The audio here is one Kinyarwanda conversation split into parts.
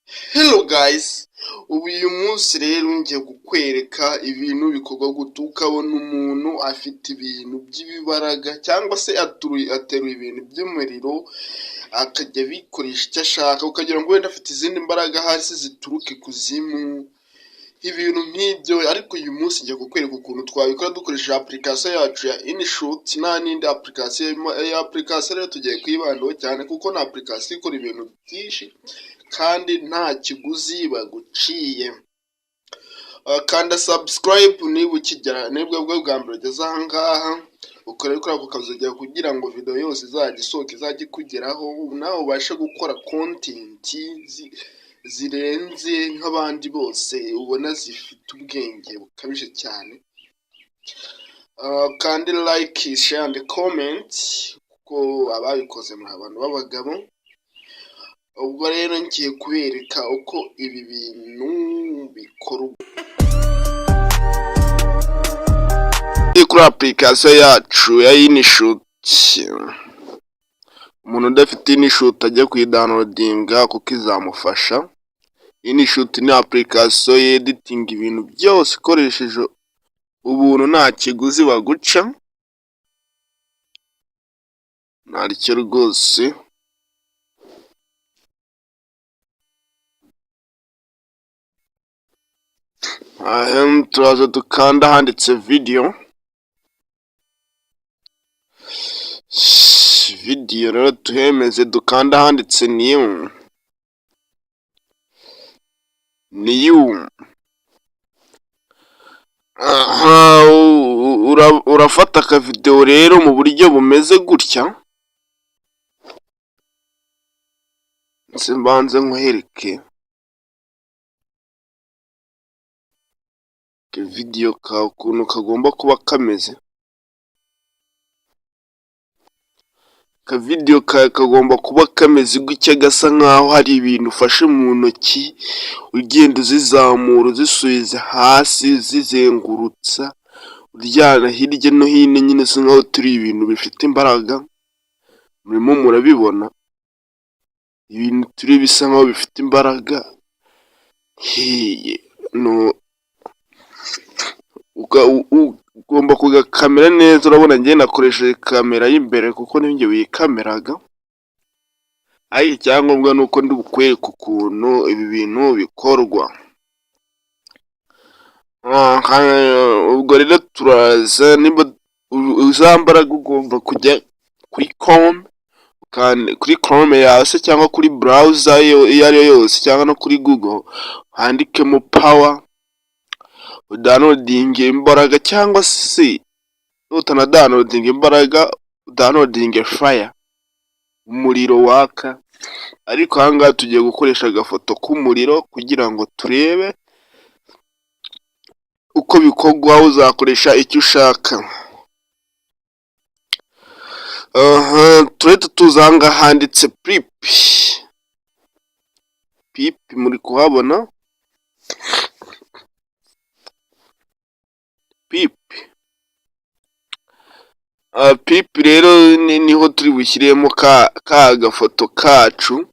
Hello guys, uyu munsi rero ngiye kukwereka ibintu bikorwa gute ukabona umuntu afite ibintu by'ibibaraga cyangwa se ateruye ibintu by'umuriro akajya bikoresha icyo ashaka, ukagira ngo wenda afite izindi mbaraga hasi zituruka ikuzimu, ibintu nk'ibyo. Ariko uyu munsi ngiye kukwereka ukuntu twabikora dukoresheje application yacu ya InShot nta n'indi application. Iyi application rero tugiye kuyibandaho cyane kuko ni application ikora ibintu byinshi kandi nta kiguzi baguciye. Kanda subscribe niba ukigera nibwo bwa mbere ugeze aha ngaha, ukore kuri ako kazogera kugira ngo video yose izajya isohoka izajya ikugeraho, nawe ubashe gukora content zirenze nk'abandi bose ubona zifite ubwenge bukabije cyane. Kandi like, share and comment kuko ababikoze muri abantu b'abagabo. Ubwo rero ngiye kubereka uko ibi bintu bikorwa kuri application yacu ya InShot. Umuntu udafite InShot ajya kuyidownloadinga kuko izamufasha. InShot ni application editing ibintu byose ikoresheje ubuntu, nta kiguzi baguca, ntaricyo rwose. Turaza dukanda handitse video rero tuhemeze, dukanda handitse new. Urafata aka video rero mu buryo bumeze gutya. Mbanze nkwereke video ka ukuntu kagomba kuba kameze. Video kagomba kuba kameze gutya, gasa nkaho hari ibintu ufashe mu ntoki ugenda uzizamura uzisubiza hasi zizengurutsa uryana hirya no hino, nyine se nkaho turi ibintu bifite imbaraga. Murimo murabibona ibintu turi bisa nkaho bifite imbaraga. Ugomba kugakamera neza. Urabona njye nakoresheje kamera y'imbere kuko ninjye wikameraga, ariko icyangombwa ni uko ndi bukwereka ukuntu ibi bintu bikorwa. Ubwo rero turaza, niba uzambaraga ugomba kujya kuri Chrome yawe se cyangwa kuri browser iyo ari yo yose, cyangwa no kuri Google handikemo power, downloading imbaraga, cyangwa se utana downloading imbaraga downloading fire, umuriro waka. Ariko aha ngaha tugiye gukoresha agafoto k'umuriro kugira ngo turebe uko bikorwa. Uzakoresha icyo ushaka. Turete tuzanga handitse pip, muri kuhabona pip rero niho turi bushyiremo ka gafoto kacu,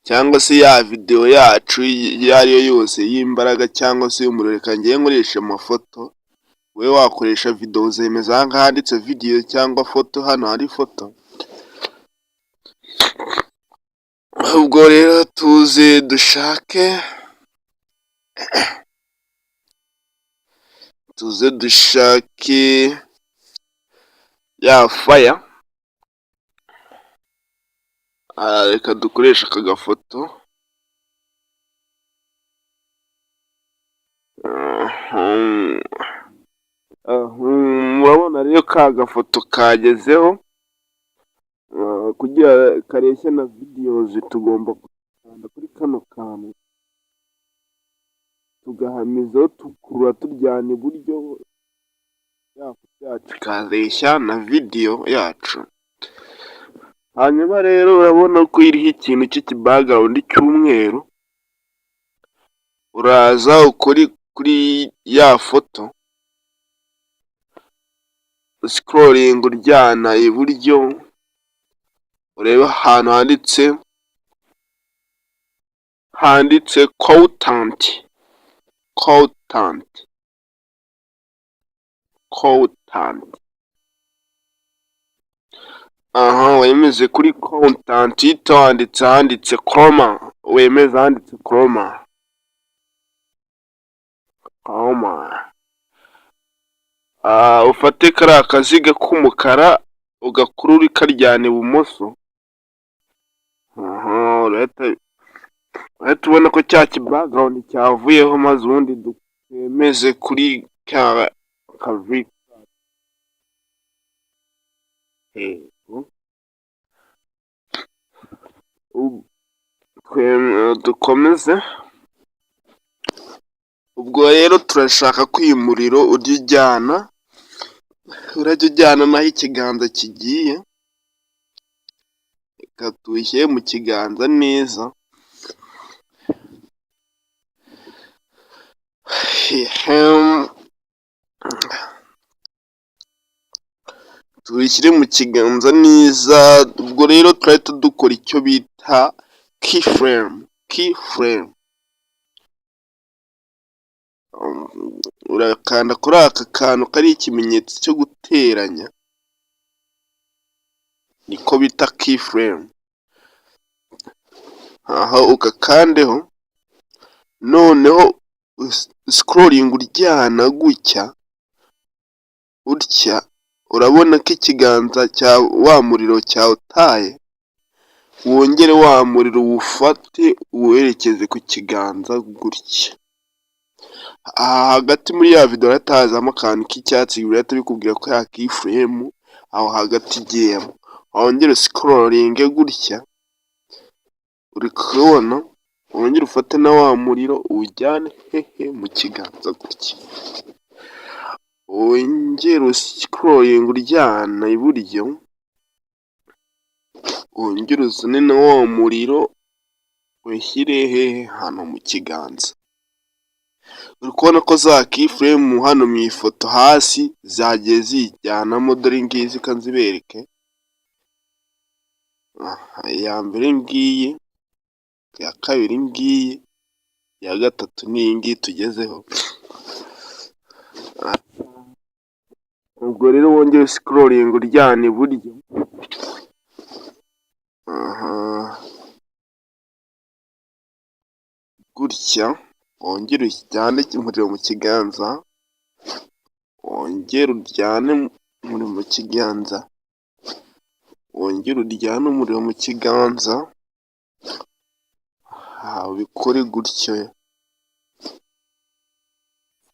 cyangwa se ya video yacu iyo ari yo yose y'imbaraga cyangwa se y'umuriro. Reka ngiye nkoresha amafoto, wowe wakoresha video uzemeza aha ngaha handitse video cyangwa foto. Hano hari foto. Ubwo rero tuze dushake ya fire. Reka dukoresha aka gafoto. Murabona rero ka gafoto kagezeho. Kugira kareshya na videos tugomba gukanda kuri kano kantu tugahamizaho, tukurura turyana iburyo, yacu kareshya na video yacu. Hanyuma rero urabona ko iriho ikintu cy'iki-background cy'umweru. Uraza ukuri kuri ya foto, scrolling uryana iburyo, ureba ahantu handitse handitse content. Aha, wemeze kuri content handitse chroma, wemeze handitse chroma. Ufate kariya kaziga k'umukara ugakurura karyana ibumoso. Urahita ubona ko cya background cyavuyeho, maze ubundi twemeze kuri kavi. Dukomeze. Ubwo rero turashaka ko uyu muriro urajya ujyana naho ikiganza kigiye. Reka tuwushyire mu kiganza neza. Tuwushyire mu kiganza neza. Ubwo rero turahita dukora icyo bita keyframe. Urakanda kuri aka kantu kari ikimenyetso cyo guteranya, niko bita keyframe. Aha ugakandeho, noneho scrolling uryana utya, urabona ko ikiganza cya wa muriro cyawutaye. Wongere wa muriro uwufate uwerekeze ku kiganza gutya. Aha hagati muri ya video hatazamo akantu k'icyatsi, birahita bikubwira ko ya keyframe aho hagati igiyemo. Wongere scrolling gutya, uri kubona, wongere ufate na wa muriro uwujyane mu kiganza gutya. Wongere scrolling uryana iburyo, wongere uzane na wa muriro ushyire hano mu kiganza. Uri kubona ko za keyframe hano mu ifoto hasi zagiye zijyanamo, dore ngizi kanzibereke. Iya mbere ngiyi, iya kabiri ngiyi, iya gatatu ni iyi ngiyi tugezeho. Ubwo rero wongere scrolling uryana iburyo. Gutya, wongere ujyane umuriro mu kiganza. Wongere uryane umuriro mu kiganza. Wongere uryane umuriro mu kiganza. Ubikore gutyo,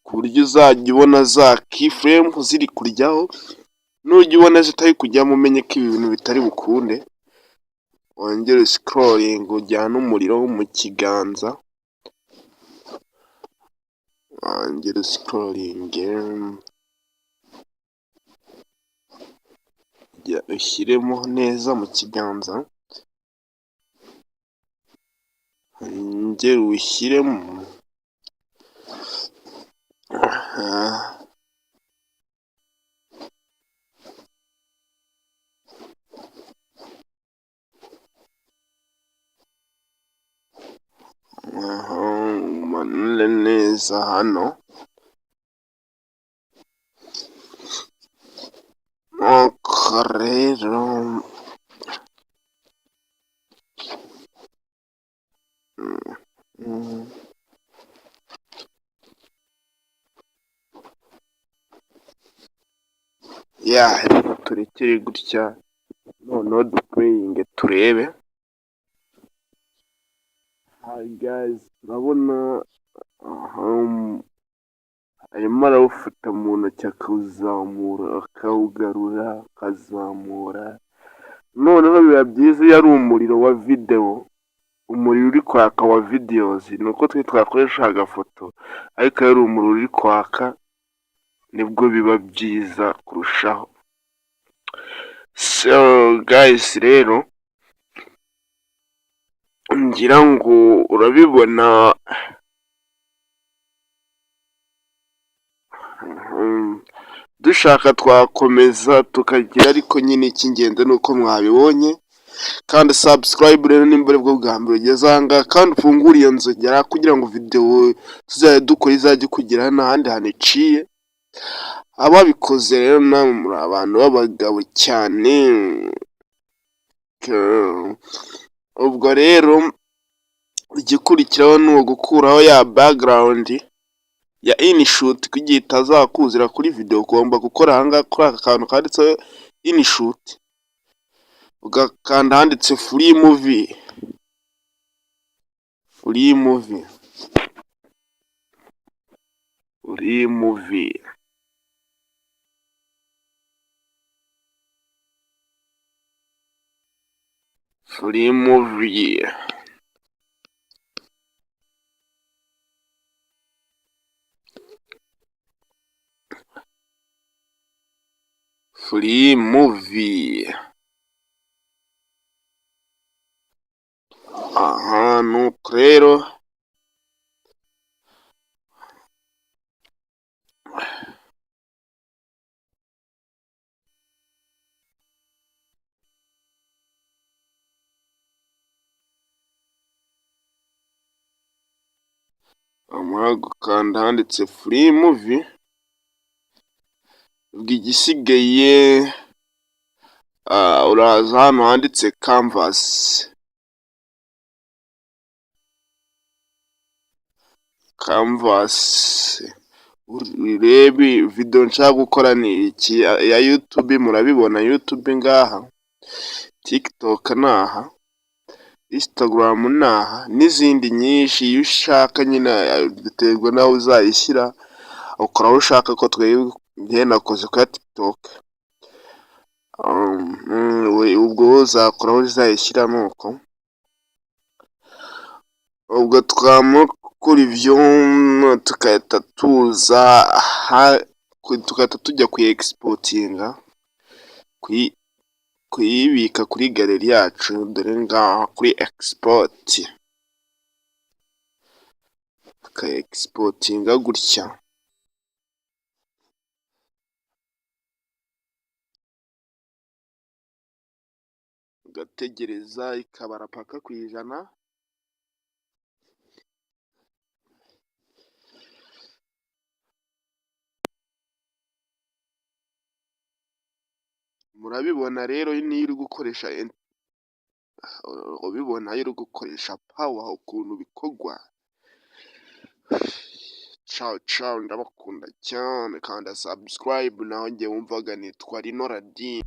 ku buryo uzajya ubona za keyframe ziri kuryaho. Nujya ubona zitari kujyamo, umenye ko ibi bintu bitari bukunde. Wongere scrolling ujyane umuriro mu kiganza. Wongere scrolling ushyiremo neza mu kiganza. Wongere ushyiremo. Umanure neza hano. Rero turekere gutya, noneho duplaying turebe. Hi guys, urabona arimo arawufata mu ntoki, akawuzamura, akawugarura, akazamura. Noneho biba byiza iyo ari umuriro wa video, umuriro uri kwaka wa videos, nuko twe twakoresha agafoto, ariko iyo ari umuriro uri kwaka nibwo biba byiza kurushaho. So guys, rero ngira ngo urabibona. Dushaka twakomeza tukagira, ariko nyine icy'ingenzi nuko mwabibonye. kandi subscribe rero nimba ari bwo bwa mbere ugeze aha ngaha, kandi ufungure iyo nzogera kugira ngo video tuzajya dukora izajye ikugeraho n'ahandi hantu iciye. Ababikoze rero namwe muri abantu b'abagabo cyane. Ubwo rero igikurikiraho ni ugukuraho ya background ya InShoot kugira itazakuzira kuri video. Ugomba gukora aha ngaha kuri aka kantu kanditseho InShoot, ugakanda handitse free movie. Aha nuko rero amara gukanda handitse free movie, ubwo igisigaye uraza hano handitse canvas, urebe video nshaka gukora ni iki ya YouTube. Murabibona YouTube ngaha, TikTok naha, Instagram naha, n'izindi nyinshi. Iyo ushaka nyine biterwa naho uzayishyira, ukora aho ushaka. Ko twebwe nakoze kuri TikTok, ubwo uzakora aho uzayishyira. Nuko ubwo twamukura ivyo tukahita tuza tukahita tujya exportinga, kuyibika kuri galeri yacu. Dore ngaha kuri export, exportinga gutya, ugategereza ikabara paka ku ijana. Murabibona rero niyo uri gukoresha ubibona iyo uri gukoresha power ukuntu bikorwa. Ciao, ndabakunda cyane. Kanda subscribe naho njye wumvaga nitwa Rino Radin.